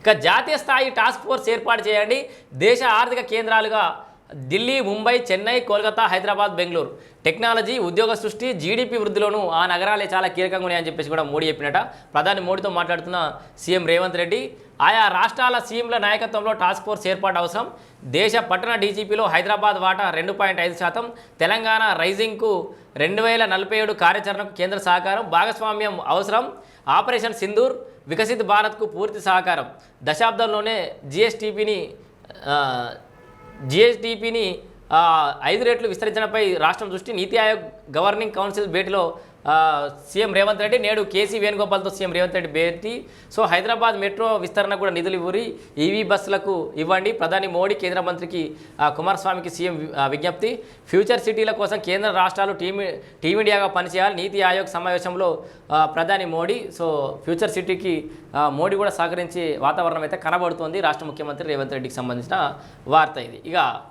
ఇక జాతీయ స్థాయి టాస్క్ ఫోర్స్ ఏర్పాటు చేయండి, దేశ ఆర్థిక కేంద్రాలుగా ఢిల్లీ, ముంబై, చెన్నై, కోల్కతా, హైదరాబాద్, బెంగళూరు టెక్నాలజీ, ఉద్యోగ సృష్టి, జీడిపి వృద్ధిలోనూ ఆ నగరాలే చాలా కీలకంగా ఉన్నాయని చెప్పేసి కూడా మోడీ చెప్పినట. ప్రధాని మోడీతో మాట్లాడుతున్న సీఎం రేవంత్ రెడ్డి ఆయా రాష్ట్రాల సీఎంల నాయకత్వంలో టాస్క్ ఫోర్స్ ఏర్పాటు అవసరం, దేశ పట్టణ డీజీపీలో హైదరాబాద్ వాటా 2.5%, తెలంగాణ రైజింగ్కు 2047 కార్యాచరణకు కేంద్ర సహకారం, భాగస్వామ్యం అవసరం, ఆపరేషన్ సింధూర్, వికసిత్ భారత్కు పూర్తి సహకారం, దశాబ్దంలోనే జిఎస్టిపిని 5 రెట్లు విస్తరించడంపై రాష్ట్రం దృష్టి, నీతి ఆయోగ్ గవర్నింగ్ కౌన్సిల్ భేటీలో సీఎం రేవంత్ రెడ్డి, నేడు కేసీ వేణుగోపాల్తో సీఎం రేవంత్ రెడ్డి భేటీ. సో హైదరాబాద్ మెట్రో విస్తరణ కూడా నిధులు ఇవ్వరి, ఈవీ బస్సులకు ఇవ్వండి, ప్రధాని మోడీ కేంద్ర మంత్రికి కుమారస్వామికి సీఎం విజ్ఞప్తి. ఫ్యూచర్ సిటీల కోసం కేంద్ర రాష్ట్రాలు టీమిండియాగా పనిచేయాలి, నీతి ఆయోగ్ సమావేశంలో ప్రధాని మోడీ. సో ఫ్యూచర్ సిటీకి మోడీ కూడా సహకరించే వాతావరణం అయితే కనబడుతోంది. రాష్ట్ర ముఖ్యమంత్రి రేవంత్ రెడ్డికి సంబంధించిన వార్త ఇది. ఇక